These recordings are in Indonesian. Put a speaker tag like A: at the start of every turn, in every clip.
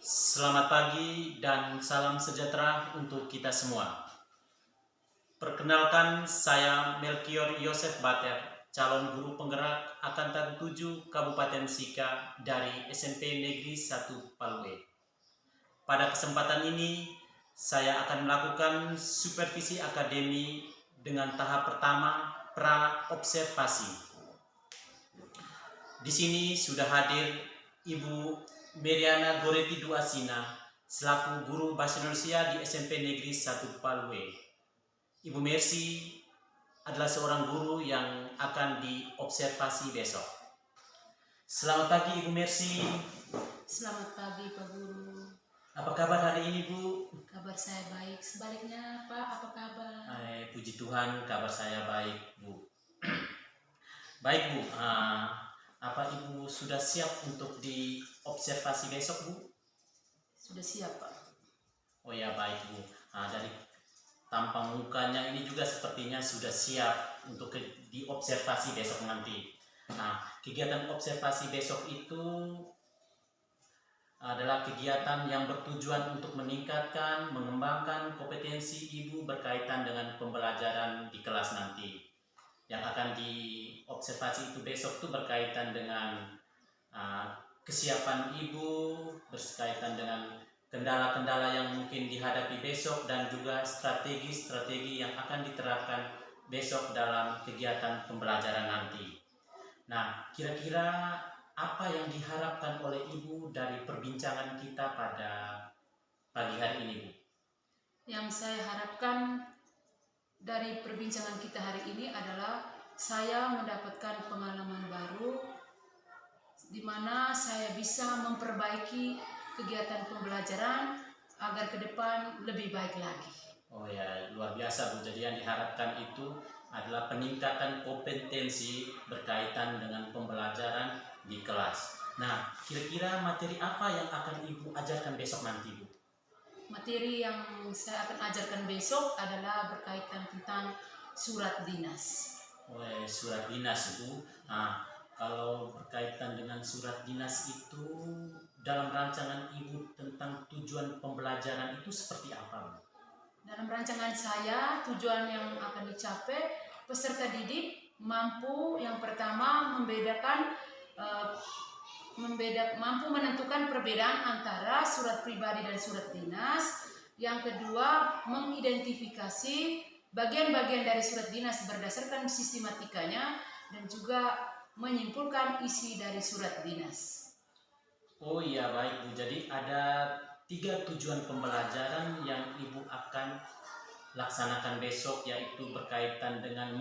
A: Selamat pagi dan salam sejahtera untuk kita semua. Perkenalkan, saya Melkior Yosef Bater, calon guru penggerak Angkatan 7 Kabupaten Sika dari SMP Negeri 1 Palwe. Pada kesempatan ini, saya akan melakukan supervisi akademi dengan tahap pertama pra-observasi. Di sini sudah hadir Ibu Meriana Goreti Duasina selaku guru bahasa Indonesia di SMP Negeri 1 Palwe. Ibu Mercy adalah seorang guru yang akan diobservasi besok. Selamat pagi Ibu Mercy.
B: Selamat pagi Pak Guru.
A: Apa kabar hari ini Bu?
B: Kabar saya baik. Sebaliknya Pak, apa kabar?
A: Puji Tuhan, kabar saya baik Bu. Baik Bu, apa Ibu sudah siap untuk diobservasi besok Bu?
B: Sudah siap Pak.
A: Oh ya baik Bu. Dari tampang mukanya ini juga sepertinya sudah siap untuk diobservasi besok nanti. Kegiatan observasi besok itu adalah kegiatan yang bertujuan untuk meningkatkan, mengembangkan kompetensi Ibu berkaitan dengan pembelajaran di kelas nanti. Yang akan diobservasi itu besok itu berkaitan dengan kesiapan Ibu, berkaitan dengan kendala-kendala yang mungkin dihadapi besok dan juga strategi-strategi yang akan diterapkan besok dalam kegiatan pembelajaran nanti. Nah, kira-kira apa yang diharapkan oleh Ibu dari perbincangan kita pada pagi hari ini, Bu?
B: Yang saya harapkan dari perbincangan kita hari ini adalah saya mendapatkan pengalaman baru di mana saya bisa memperbaiki kegiatan pembelajaran agar ke depan lebih baik lagi.
A: Oh ya, luar biasa Bu. Jadi yang diharapkan itu adalah peningkatan kompetensi berkaitan dengan pembelajaran di kelas. Nah, kira-kira materi apa yang akan Ibu ajarkan besok nanti, Bu?
B: Materi yang saya akan ajarkan besok adalah berkaitan tentang surat dinas.
A: Surat dinas Bu. Kalau berkaitan dengan surat dinas itu dalam rancangan Ibu tentang tujuan pembelajaran itu seperti apa, Bu?
B: Dalam rancangan saya, tujuan yang akan dicapai peserta didik mampu yang pertama mampu menentukan perbedaan antara surat pribadi dan surat dinas. Yang kedua, mengidentifikasi bagian-bagian dari surat dinas berdasarkan sistematikanya dan juga menyimpulkan isi dari surat dinas.
A: Oh iya baik Bu, jadi ada 3 tujuan pembelajaran yang Ibu akan laksanakan besok, yaitu berkaitan dengan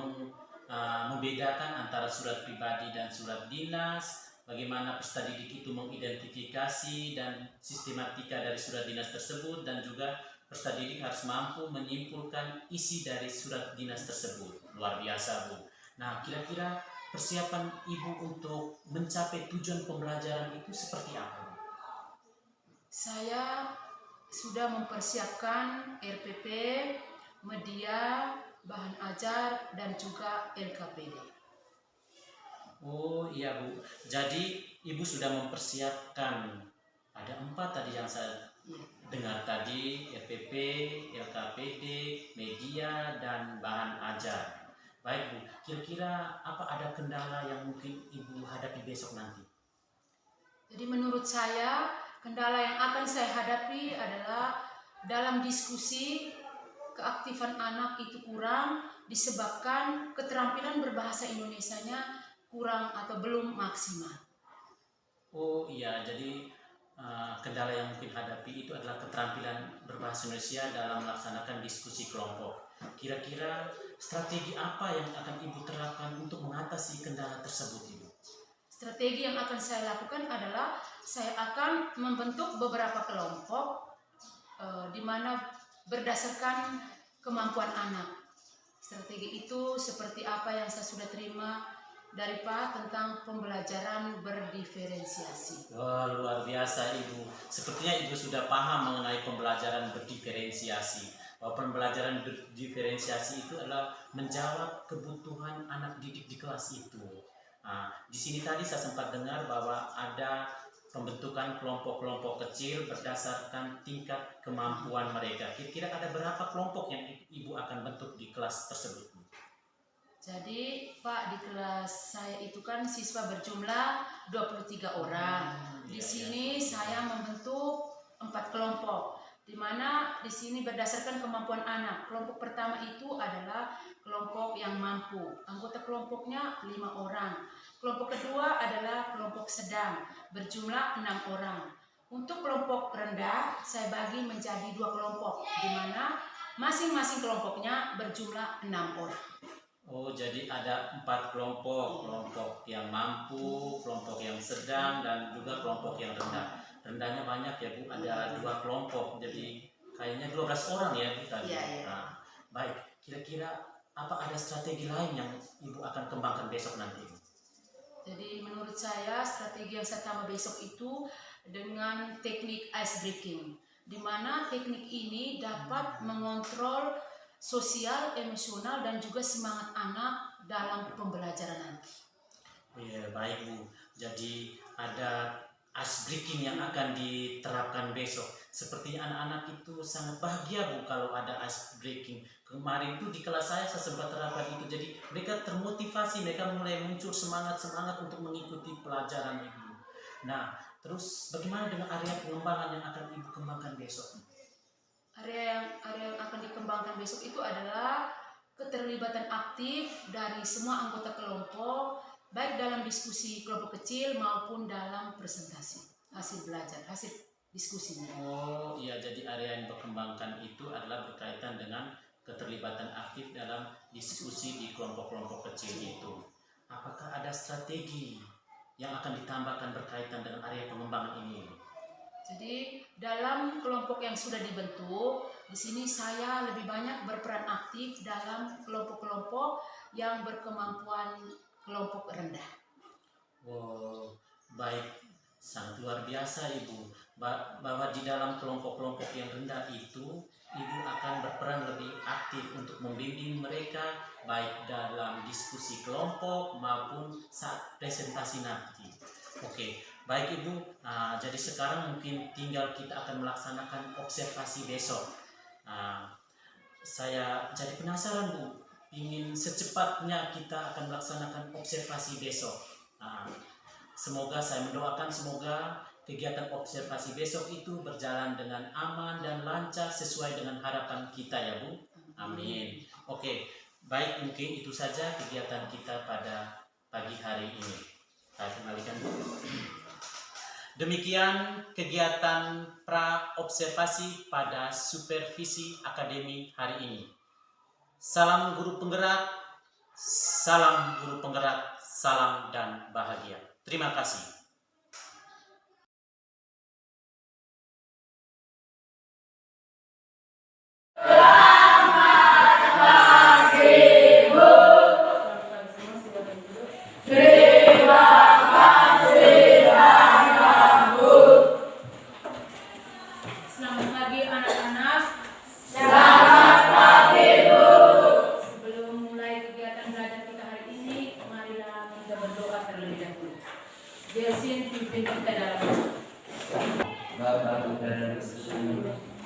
A: membedakan antara surat pribadi dan surat dinas, bagaimana peserta didik itu mengidentifikasi dan sistematika dari surat dinas tersebut, dan juga peserta didik harus mampu menyimpulkan isi dari surat dinas tersebut. Luar biasa Bu. Nah, kira-kira persiapan Ibu untuk mencapai tujuan pembelajaran itu seperti apa, Bu?
B: Saya sudah mempersiapkan RPP, media, bahan ajar, dan juga LKPD.
A: Oh iya Bu, jadi Ibu sudah mempersiapkan, ada 4 tadi yang saya dengar tadi, RPP, LKPD, media, dan bahan ajar. Baik Bu, kira-kira apa ada kendala yang mungkin Ibu hadapi besok nanti?
B: Jadi menurut saya, kendala yang akan saya hadapi adalah dalam diskusi, keaktifan anak itu kurang disebabkan keterampilan berbahasa Indonesianya kurang atau belum maksimal.
A: Oh iya, jadi kendala yang mungkin hadapi itu adalah keterampilan berbahasa Indonesia dalam melaksanakan diskusi kelompok. Kira-kira strategi apa yang akan Ibu terapkan untuk mengatasi kendala tersebut, Ibu?
B: Strategi yang akan saya lakukan adalah saya akan membentuk beberapa kelompok di mana berdasarkan kemampuan anak. Strategi itu seperti apa yang saya sudah terima dari Pak tentang pembelajaran berdiferensiasi.
A: Wah, luar biasa Ibu. Sepertinya Ibu sudah paham mengenai pembelajaran berdiferensiasi. Bahwa pembelajaran berdiferensiasi itu adalah menjawab kebutuhan anak didik di kelas itu. Di sini tadi saya sempat dengar bahwa ada pembentukan kelompok-kelompok kecil berdasarkan tingkat kemampuan mereka. Kira-kira ada berapa kelompok yang Ibu akan bentuk di kelas tersebut?
B: Jadi Pak, di kelas saya itu kan siswa berjumlah 23 orang. Di sini saya membentuk 4 kelompok, di mana di sini berdasarkan kemampuan anak. Kelompok pertama itu adalah kelompok yang mampu. Anggota kelompoknya 5 orang. Kelompok kedua adalah kelompok sedang, berjumlah 6 orang. Untuk kelompok rendah, saya bagi menjadi 2 kelompok, di mana masing-masing kelompoknya berjumlah 6 orang.
A: Oh, jadi ada 4 kelompok, kelompok yang mampu, kelompok yang sedang, dan juga kelompok yang rendah. Rendahnya banyak ya Bu, ada 2 kelompok, jadi kayaknya 12 orang ya Bu tadi.
B: Iya.
A: Nah, baik, kira-kira apa ada strategi lain yang Ibu akan kembangkan besok nanti?
B: Jadi menurut saya strategi yang saya tambah besok itu dengan teknik ice breaking, di mana teknik ini dapat mengontrol sosial, emosional, dan juga semangat anak dalam pembelajaran nanti.
A: Ya, baik Bu. Jadi ada ice breaking yang akan diterapkan besok. Seperti anak-anak itu sangat bahagia Bu kalau ada ice breaking. Kemarin itu di kelas saya sempat terapkan itu. Jadi mereka termotivasi, mereka mulai muncul semangat-semangat untuk mengikuti pelajaran itu. Nah, terus bagaimana dengan area pengembangan yang akan Ibu kembangkan besok?
B: Area yang akan dikembangkan besok itu adalah keterlibatan aktif dari semua anggota kelompok, baik dalam diskusi kelompok kecil maupun dalam presentasi hasil belajar, hasil diskusinya.
A: Oh iya, jadi area yang dikembangkan itu adalah berkaitan dengan keterlibatan aktif dalam diskusi di kelompok-kelompok kecil itu. Apakah ada strategi yang akan ditambahkan berkaitan dengan area pengembangan ini?
B: Jadi dalam kelompok yang sudah dibentuk, di sini saya lebih banyak berperan aktif dalam kelompok-kelompok yang berkemampuan kelompok rendah.
A: Wow, baik, sangat luar biasa Ibu. Bahwa di dalam kelompok-kelompok yang rendah itu, Ibu akan berperan lebih aktif untuk membimbing mereka baik dalam diskusi kelompok maupun saat presentasi nanti. Oke. Baik Ibu, jadi sekarang mungkin tinggal kita akan melaksanakan observasi besok. Saya jadi penasaran Bu, ingin secepatnya kita akan melaksanakan observasi besok. Semoga saya mendoakan semoga kegiatan observasi besok itu berjalan dengan aman dan lancar sesuai dengan harapan kita ya Bu. Amin. Oke, baik mungkin itu saja kegiatan kita pada pagi hari ini. Saya kembalikan Bu. Demikian kegiatan pra-observasi pada supervisi akademi hari ini. Salam guru penggerak, salam dan bahagia. Terima kasih.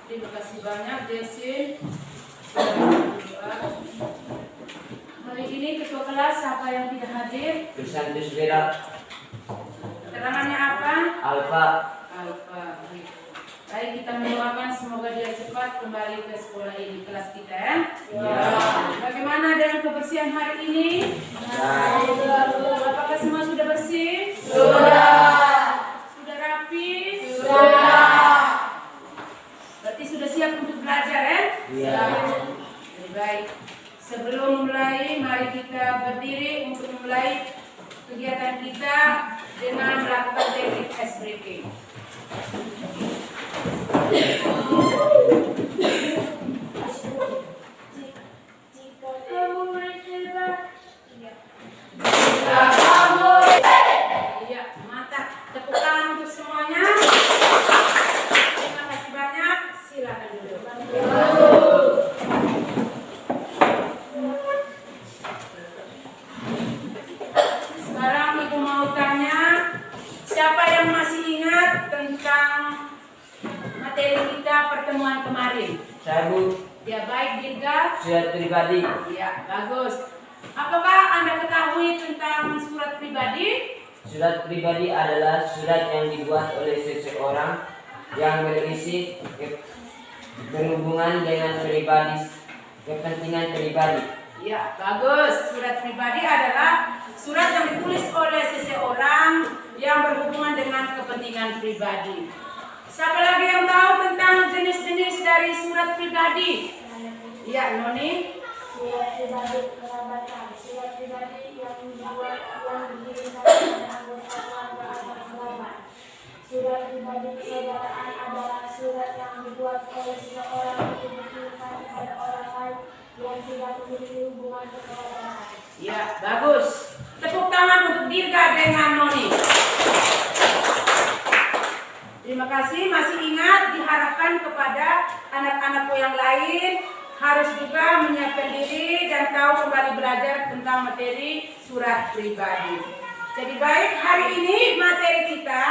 B: Terima kasih banyak Desin. Hari ini ketua kelas siapa yang tidak hadir?
C: Krisantus Vera.
B: Keterangannya apa?
C: Alfa.
B: Baik, kita mendoakan semoga dia cepat kembali ke sekolah ini, kelas kita ya. Bagaimana dengan kebersihan hari ini? Apakah semua sudah bersih? Sudah rapi? Berarti sudah siap untuk belajar ya? Jadi baik. Sebelum mulai, mari kita berdiri untuk memulai kegiatan kita dengan melakukan teknik ice breaking. Iya, mantap. Tepuk tangan untuk semuanya. Terima kasih banyak. Silakan duduk. Sekarang Ibu mau tanya, siapa yang masih ingat ketiga?
C: Surat pribadi.
B: Ya, bagus. Apakah Anda ketahui tentang surat pribadi?
C: Surat pribadi adalah surat yang dibuat oleh seseorang yang berisi berhubungan dengan kepentingan pribadi.
B: Ya, bagus. Surat pribadi adalah surat yang ditulis oleh seseorang yang berhubungan dengan kepentingan pribadi. Siapa lagi yang tahu tentang jenis-jenis dari surat pribadi? Ya, Noni.
D: Surat pribadi kerabatan, surat pribadi yang dibuat yang dikirimkan kepada anggota keluarga atau kerabat. Surat pribadi persaudaraan adalah surat yang dibuat oleh seseorang untuk dikirimkan kepada orang lain yang tidak memiliki hubungan kekerabatan.
B: Ya, bagus. Tepuk tangan untuk Dirga dengan Noni. Terima kasih. Masih ingat, diharapkan kepada anak-anakku yang lain harus juga menyiapkan diri dan tahu kembali belajar tentang materi surat pribadi. Jadi baik, hari ini materi kita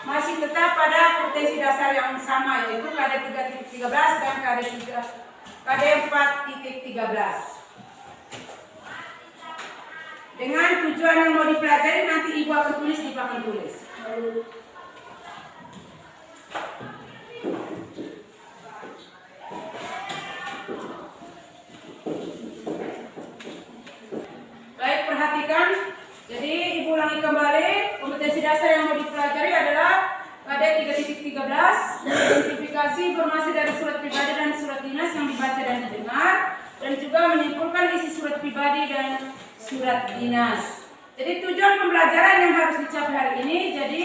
B: masih tetap pada kompetensi dasar yang sama, yaitu KD 3.13 dan KD 4.13. Dengan tujuan yang mau dipelajari, nanti Ibu akan tulis di papan tulis. Baik, perhatikan. Jadi Ibu ulangi kembali, kompetensi dasar yang mau dipelajari adalah KD 3.13, identifikasi informasi dari surat pribadi dan surat dinas yang dibaca dan didengar, dan juga menyimpulkan isi surat pribadi dan surat dinas. Jadi tujuan pembelajaran yang harus dicapai hari ini, jadi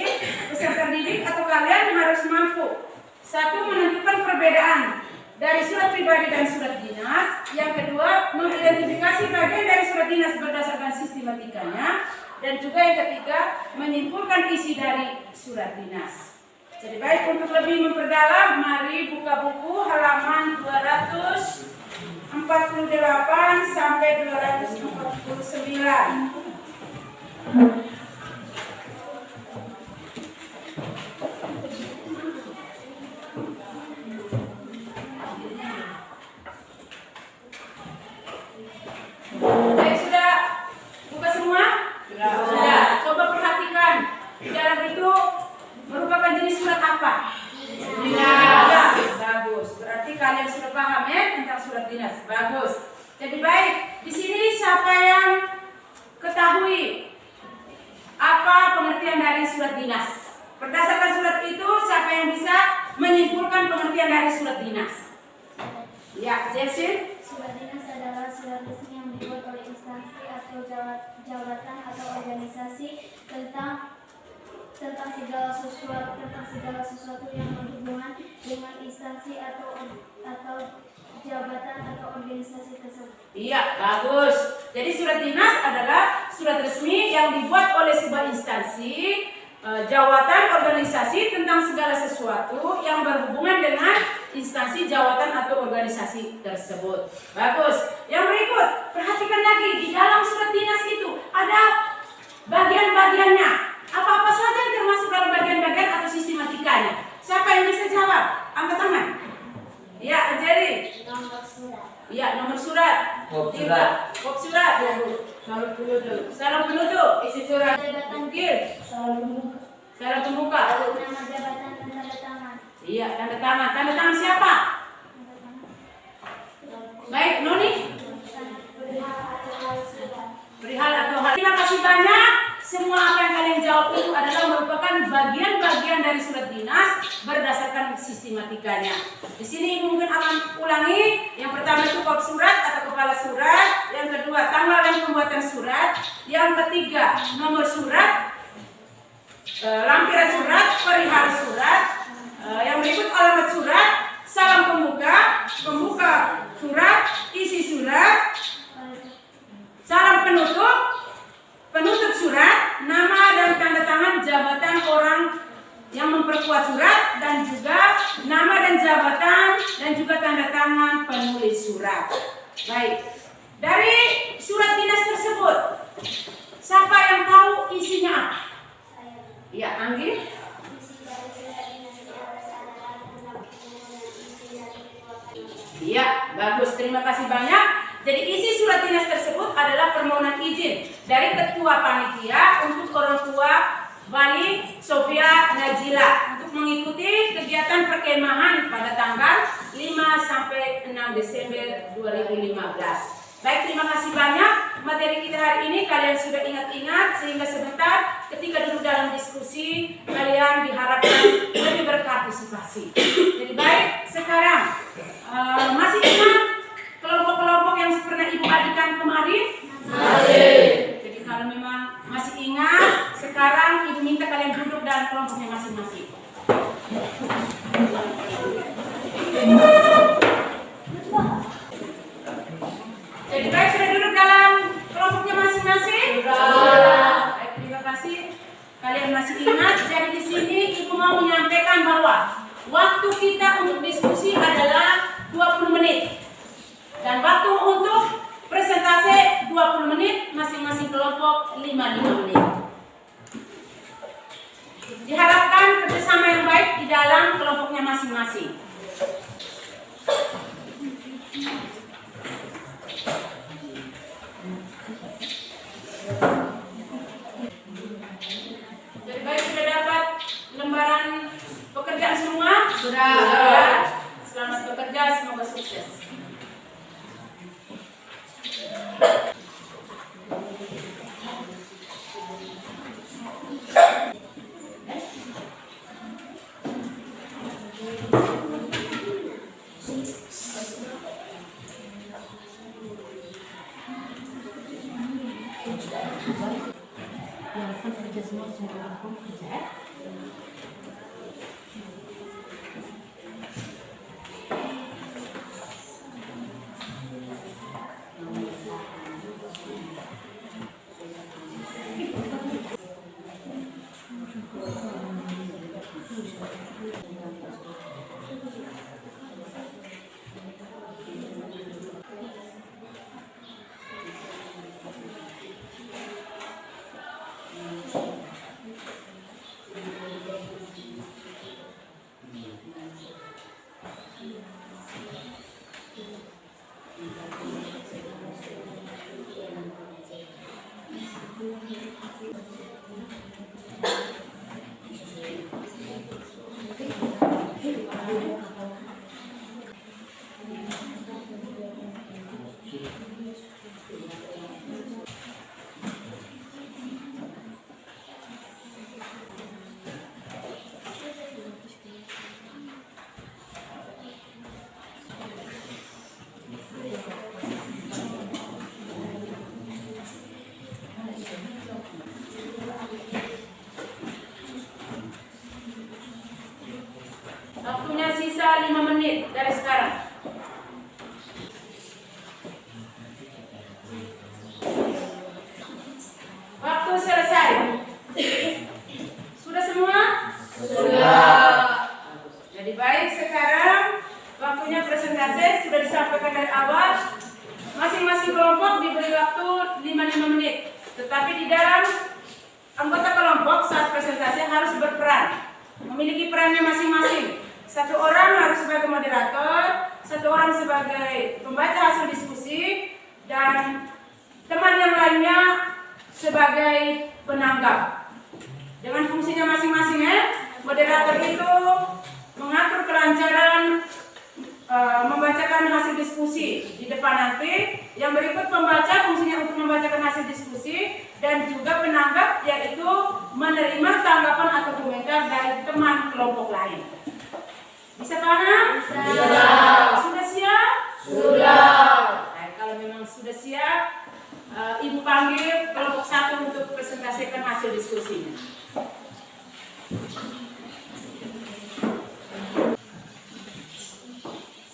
B: peserta didik atau kalian harus mampu: satu, menentukan perbedaan dari surat pribadi dan surat dinas. Yang kedua, mengidentifikasi bagian dari surat dinas berdasarkan sistematikanya. Dan juga yang ketiga, menyimpulkan isi dari surat dinas. Jadi baik, untuk lebih memperdalam, mari buka buku halaman 248 sampai 249. Baik, sudah buka semua? Sudah. Coba perhatikan, di dalam itu merupakan jenis surat apa? Ya, bagus. Berarti kalian sudah paham ya tentang surat dinas. Bagus. Jadi baik, di sini siapa yang ketahui apa pengertian dari surat dinas? Berdasarkan surat itu, siapa yang bisa menyimpulkan pengertian dari surat dinas? Ya, Jessin.
D: Surat dinas adalah surat resmi yang dibuat oleh instansi atau jabatan atau organisasi tentang segala sesuatu yang berhubungan dengan instansi atau jabatan atau organisasi tersebut.
B: Iya, bagus. Jadi surat dinas adalah surat resmi yang dibuat oleh sebuah instansi, jawatan, organisasi tentang segala sesuatu yang berhubungan dengan instansi, jawatan atau organisasi tersebut. Bagus. Yang berikut, perhatikan lagi, di dalam surat dinas itu ada bagian-bagiannya. Apa-apa saja yang termasuk dalam bagian-bagian atau sistematikanya? Siapa yang bisa jawab? Angkat tangan. Ya, jadi
D: Nomor surat.
B: ya, nomor surat.
C: Kop surat.
B: Kop surat. Salam penduduk. Salam penduduk. Isi surat.
D: Jabatan.
B: Mungkin.
D: Salam
B: Pembuka.
D: nama jabatan dan tanda tangan.
B: Iya, tanda tangan. Tanda tangan siapa? Baik, Noni.
D: Perihal atau hal surat.
B: Perihal atau hal. Terima kasih banyak. Semua apa yang kalian jawab itu adalah merupakan bagian-bagian dari surat dinas berdasarkan sistematikanya. Di sini Ibu mungkin akan ulangi. Yang pertama itu kop surat atau kepala surat. Yang kedua, tanggal dan pembuatan surat. Yang ketiga, nomor surat, lampiran surat, perihal surat. Yang berikut alamat surat, salam pembuka, pembuka surat, isi surat, salam penutup, penutup surat, nama dan tanda tangan jabatan orang yang memperkuat surat, dan juga nama dan jabatan dan juga tanda tangan penulis surat. Baik, dari surat dinas tersebut, siapa yang tahu isinya apa? Ya, Anggi.
D: Isi dari surat dinas adalah tentang hubungan isi dari keluarga.
B: Iya, bagus. Terima Terima kasih banyak. Jadi isi surat dinas tersebut adalah permohonan izin dari Ketua Panitia untuk orang tua Bani Sofia Najila untuk mengikuti kegiatan perkemahan pada tanggal 5 sampai 6 Desember 2015. Baik, terima kasih banyak. Materi kita hari ini kalian sudah ingat-ingat, sehingga sebentar ketika duduk dalam diskusi kalian diharapkan lebih berpartisipasi. Jadi baik, sekarang masih ingat kelompok-kelompok yang pernah Ibu adukan kemarin? Masih. Jadi kalau memang masih ingat, sekarang Ibu minta kalian duduk dalam kelompoknya masing-masing. Jadi baik, sudah duduk dalam kelompoknya masing-masing? Sudah. Baik, terima kasih. Kalian masih ingat? Jadi di sini Ibu mau menyampaikan bahwa waktu kita untuk diskusi adalah 20 menit. Dan waktu untuk presentasi 20 menit, masing-masing kelompok 5 menit. Diharapkan kerjasama yang baik di dalam kelompoknya masing-masing. Jadi baik, sudah dapat lembaran pekerjaan semua? Sudah. Selamat bekerja, semoga sukses. Waktunya sisa 5 menit dari sekarang. Waktu selesai. Sudah semua? Sudah. Jadi baik, sekarang waktunya presentasi sudah disampaikan dari awal. Masing-masing kelompok diberi waktu 5 menit. Tetapi di dalam anggota kelompok saat presentasi harus berperan, memiliki perannya masing-masing. Satu orang harus sebagai moderator, satu orang sebagai pembaca hasil diskusi, dan teman yang lainnya sebagai penanggap. Dengan fungsinya masing-masing ya. Moderator itu mengatur kelancaran membacakan hasil diskusi di depan nanti. Yang berikut pembaca fungsinya untuk membacakan hasil diskusi, dan juga penanggap yaitu menerima tanggapan atau komentar dari teman kelompok lain. Bisa paham? Bisa. Sudah siap? Sudah. Nah, kalau memang sudah siap, Ibu panggil kelompok 1 untuk presentasikan hasil diskusinya.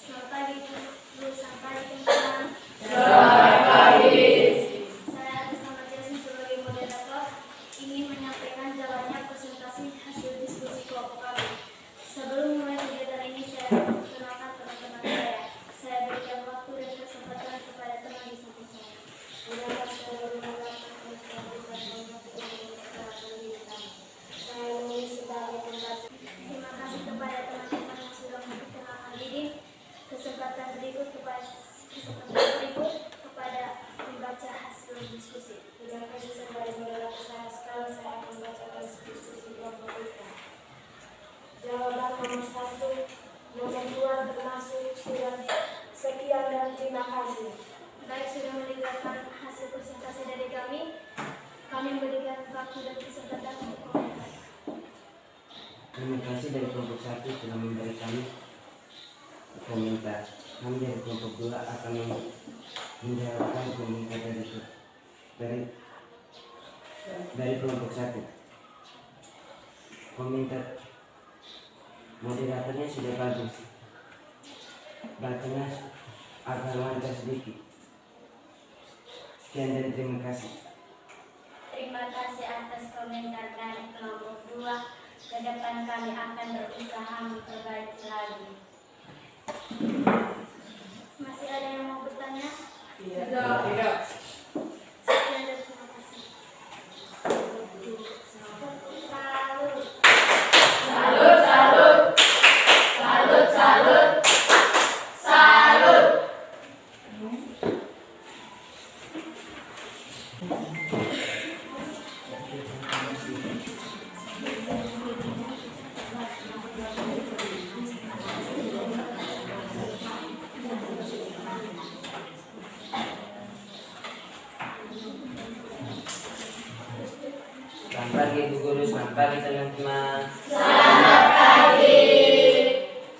D: Selamat pagi, Bu. Selamat pagi, teman-teman.
B: Selamat pagi.
D: Saya atas nama Jasin sebagai moderator ingin menyampaikan jalannya presentasi hasil diskusi kelompok kami. Sebelum mulai kegiatan ini, saya perkenalkan teman-teman saya. Saya berikan waktu dan kesempatan kepada teman di samping saya. Udahlah, saya baru mengatakan Baik, sudah mendengarkan hasil presentasi dari kami berikan waktu dan kesempatan untuk komentar.
C: Terima kasih dari kelompok 1 telah memberi kami komentar. Kami dari kelompok 2 akan menjawabkan komentar dari kelompok 1. Komentar moderatornya sudah bagus, bacanya agak lancar sedikit. Sekian dan terima kasih.
D: Terima kasih atas komentar dari kelompok 2. Ke depan kami akan berusaha memperbaiki lagi. Masih ada yang mau bertanya?
B: Tidak.
D: Sekian dan terima kasih. Salut.
B: Salut, salut. Salut, salut. Salut.
C: Selamat pagi Bu Guru, selamat pagi teman-teman.
B: Selamat pagi.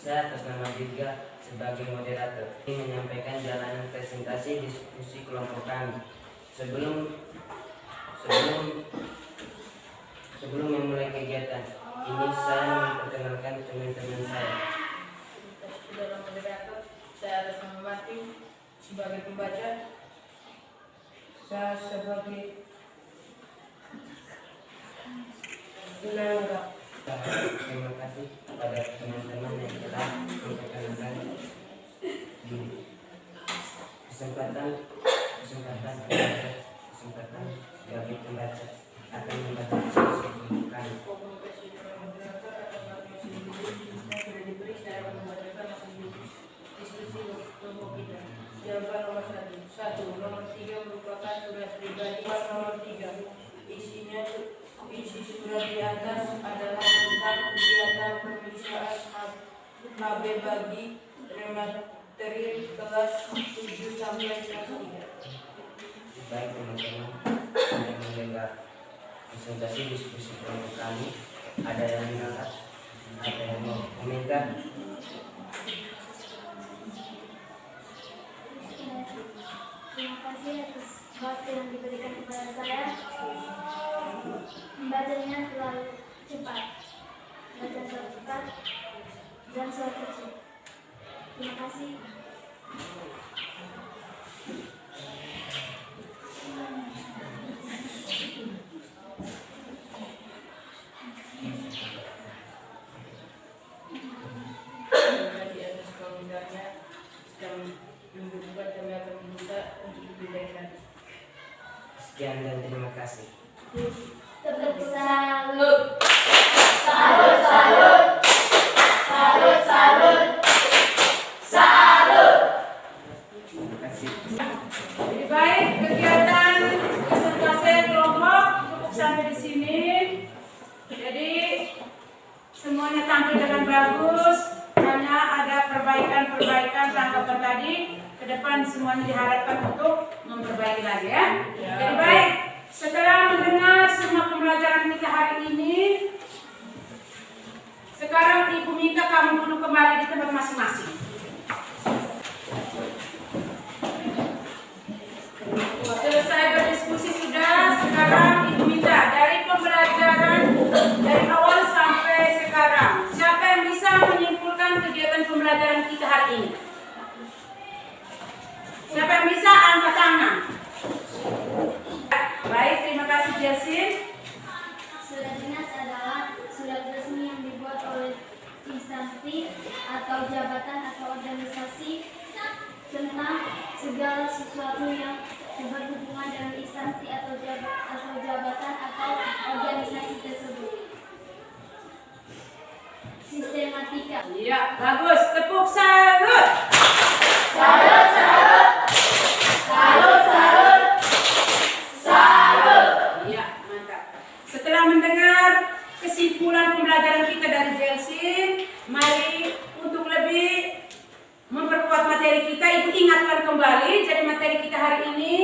C: Saya atas nama Dirga sebagai moderator ingin menyampaikan jalanan presentasi diskusi kelompok kami. Sebelum memulai kegiatan ini, saya memperkenalkan teman-teman saya.
E: Dalam moderator, saya atas nama Martin sebagai pembaca, saya sebagai penanggap.
C: Terima kasih kepada teman-teman yang telah memperkenalkan di kesempatan sebagai pembaca akan membaca diskusi kelompok kami.
E: Komunikasi dalam moderator atas masing-masing sudah diberi, saya akan membacakan masing-masing diskusi kelompok kita. Jawaban nomor 1. Nomor 3 merupakan surat pribadi. Nomor 3, isi surat di atas adalah tentang kegiatan pemeriksaan HB bagi remateri kelas 7 sampai kelas 3.
C: Baik teman-teman, sudah mendengar presentasi diskusi kelompok kami. Ada yang menolak? Ada yang mau komentar?
D: Terima kasih atas waktu yang diberikan kepada saya. Membacanya terlalu cepat. Baca surat cepat dan surat kecil. Terima kasih.
E: Di atas komentarnya sedang membutuhkan, kami akan meminta untuk dipilih lagi.
C: Sekian dan terima kasih.
D: Tepuk salut.
B: Salut, salut. Salut, salut. Salut.
C: Terima kasih.
F: Jadi baik, kegiatan presentasi kelompok cukup sampai di sini. Jadi semuanya tampil dengan bagus. Hanya ada perbaikan tanggapan tadi. Ke depan semuanya diharapkan untuk memperbaiki lagi ya. Jadi baik, setelah mendengar semua pembelajaran kita hari ini, sekarang Ibu minta kamu duduk kembali di tempat masing-masing. Selesai berdiskusi sudah, sekarang Ibu minta dari pembelajaran dari awal sampai sekarang, siapa yang bisa menyimpulkan kegiatan pembelajaran kita hari ini? Siapa yang bisa angkat tangan? Baik, terima kasih Jasin.
D: Surat dinas adalah surat resmi yang dibuat oleh instansi atau jabatan atau organisasi tentang segala sesuatu yang berhubungan dengan instansi atau jabatan atau organisasi tersebut. Sistematika.
F: Iya, bagus. Tepuk salut.
B: Salut, salut. Salut, salut. Salut.
F: Iya, mantap. Setelah mendengar kesimpulan pembelajaran kita dari Jelsin, mari untuk lebih memperkuat materi kita, Ibu ingatkan kembali. Jadi materi kita hari ini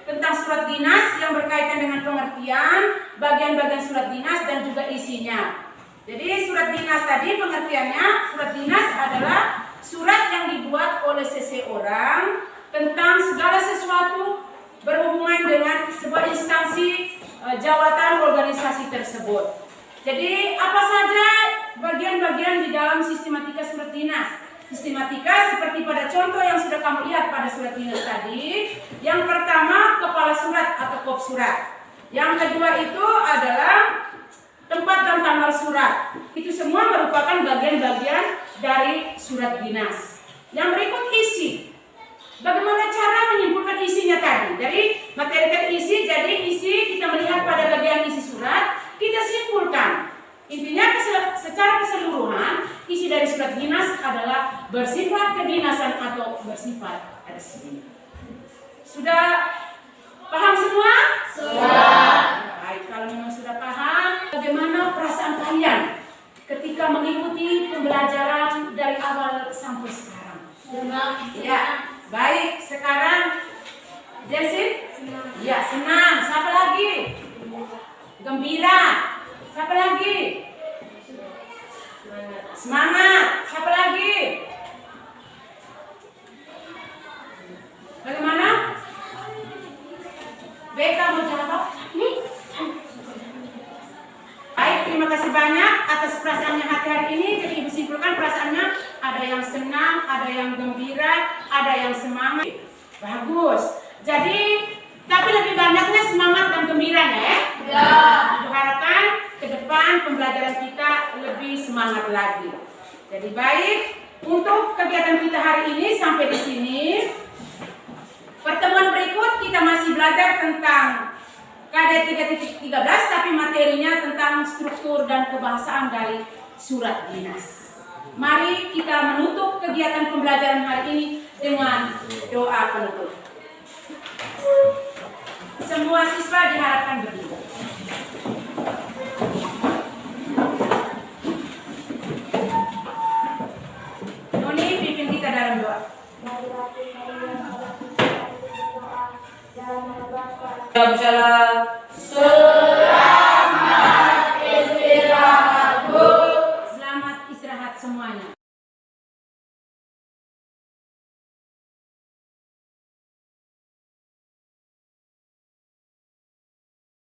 F: tentang surat dinas yang berkaitan dengan pengertian, bagian-bagian surat dinas dan juga isinya. Jadi surat dinas tadi pengertiannya, surat dinas adalah surat yang dibuat oleh seseorang tentang segala sesuatu berhubungan dengan sebuah instansi, jawatan, organisasi tersebut. Jadi apa saja bagian-bagian di dalam sistematika surat dinas? Sistematika seperti pada contoh yang sudah kamu lihat pada surat dinas tadi. Yang pertama kepala surat atau kop surat. Yang kedua itu adalah tempat dan tanggal surat. Itu semua merupakan bagian-bagian dari surat dinas. Yang berikut isi. Bagaimana cara menyimpulkan isinya tadi? Dari materi isi, jadi isi kita melihat pada bagian isi surat, kita simpulkan. Intinya secara keseluruhan, isi dari surat dinas adalah bersifat kedinasan atau bersifat resmi. Sudah paham semua? Sudah. Baik, kalau memang sudah paham, bagaimana perasaan kalian ketika mengikuti pembelajaran dari awal sampai sekarang?
D: Senang.
F: Ya, baik. Sekarang, Jessie?
D: Senang.
F: Ya, senang. Siapa lagi? Gembira. Siapa lagi? Semangat. Siapa lagi? Bagaimana? Beka mau jawab? Baik, terima kasih banyak atas perasaannya hati hari ini. Jadi ibu simpulkan perasaannya ada yang senang, ada yang gembira, ada yang semangat. Bagus. Jadi tapi lebih banyaknya semangat dan gembiranya ya.
D: Ya.
F: Ibu harapkan ke depan pembelajaran kita lebih semangat lagi. Jadi baik, untuk kegiatan kita hari ini sampai di sini. Pertemuan berikut kita masih belajar tentang KD 3.13 tapi materinya tentang struktur dan kebahasaan dari surat dinas. Mari kita menutup kegiatan pembelajaran hari ini dengan doa penutup. Semua siswa diharapkan berdiri. Noni pimpin kita dalam doa.
E: Salam.